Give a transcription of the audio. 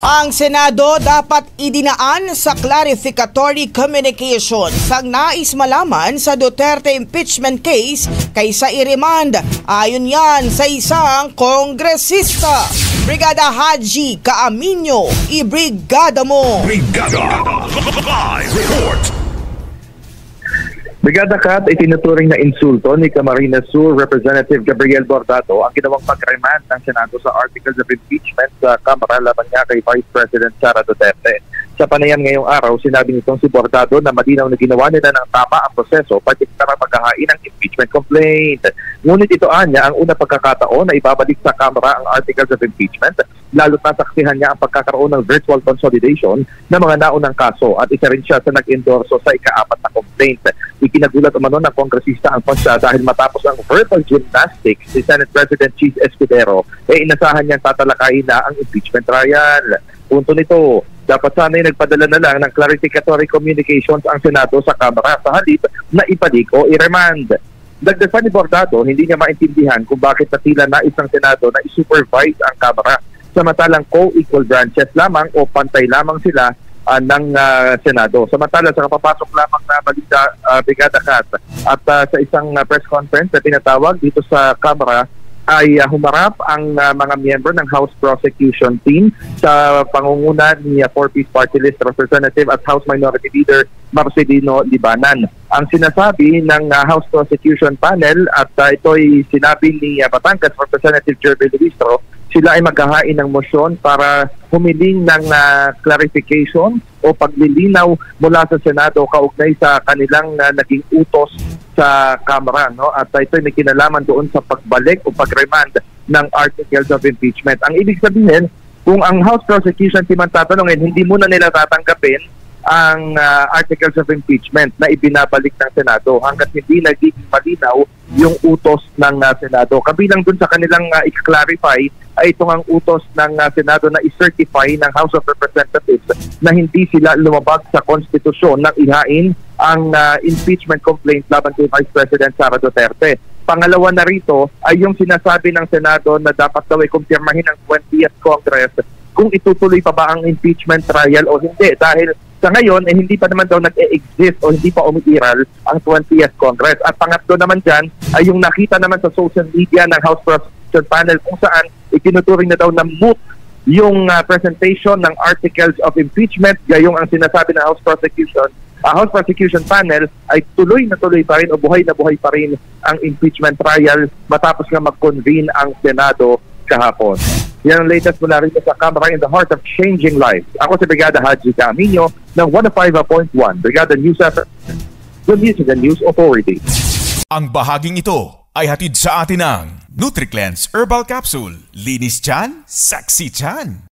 Ang Senado dapat idinaan sa clarificatory communication sa nais malaman sa Duterte impeachment case kaysa i-remand. Ayon yan sa isang kongresista. Brigada Haji Caaminio, ibrigada mo! Brigada Live Report! Brigada Kat, itinuturing na insulto ni Camarines Sur Representative Gabriel Bordado ang ginawang pag-remand ng Senado sa articles of impeachment sa Kamara laban niya kay Vice President Sara Duterte. Sa panayam ngayong araw, sinabi nitong si Bordado na malinaw na ginawa nila ng tama ang proseso pagkikita paghahain ng impeachment complaint. Ngunit ito anya ang una pagkakataon na ibabalik sa Kamara ang articles of impeachment, lalo't nasaksihan niya ang pagkakaroon ng virtual consolidation ng mga naunang kaso at isa rin siya sa nag-endorso sa ika-4 na complaint. Ikinagulat umano ng kongresista ang pasya dahil matapos ang verbal gymnastics ni Senate President Cheese Escudero, inasahan niyang tatalakayin na ang impeachment trial. Punto nito, dapat sana'y nagpadala na lang ng clarificatory communications ang Senado sa Kamara sa halip na ibalik o i-remand. Dagdag pa ni Bordado, hindi niya maintindihan kung bakit tila na isang Senado na i-supervise ang Kamara samantalang co-equal branches lamang o pantay lamang sila ng Senado. Samantala sa kapapasok lamang na balita, Brigada Kat, at sa isang press conference na tinatawag dito sa Kamara ay humarap ang mga miyembro ng House Prosecution Team sa pangunguna ni 4-piece party list representative at House Minority Leader Marcelino Libanan. Ang sinasabi ng House Prosecution Panel at ito'y sinabi ni Batangas Representative Jerby Luistro, sila ay maghahain ng motion para humiling ng clarification o paglilinaw mula sa Senado kaugnay sa kanilang naging utos sa Kamara. No? At ito ay may kinalaman doon sa pagbalik o pag-remand ng articles of impeachment. Ang ibig sabihin, kung ang House Prosecution Team ang tatanungin, hindi muna nila tatanggapin ang articles of impeachment na ibinabalik ng Senado hanggat hindi nagiging malinaw yung utos ng Senado. Kabilang dun sa kanilang i-clarify ay itong ang utos ng Senado na i-certify ng House of Representatives na hindi sila lumabag sa konstitusyon nang ihain ang impeachment complaint laban kay Vice President Sara Duterte. Pangalawa na rito ay yung sinasabi ng Senado na dapat daw ay kumpirmahin ng 20th Congress kung itutuloy pa ba ang impeachment trial o hindi. Dahil sa ngayon, hindi pa naman daw nag-e-exist o hindi pa umiiral ang 20th Congress. At pangatlo naman dyan ay yung nakita naman sa social media ng House Prosecution Panel kung saan itinuturing na daw na moot yung presentation ng articles of impeachment. Gayong ang sinasabi ng House Prosecution Panel ay tuloy na tuloy pa rin o buhay na buhay pa rin ang impeachment trial matapos nga mag-convene ang Senado kahapon. Yan ang latest mula rin sa Kamara in the heart of changing lives. Ako si Brigada Haji Caaminio ng 105.1 Brigada News After the Music and News Authority. Ang bahaging ito ay hatid sa atin ng NutriCleanse Herbal Capsule. Linis tiyan, sexy tiyan.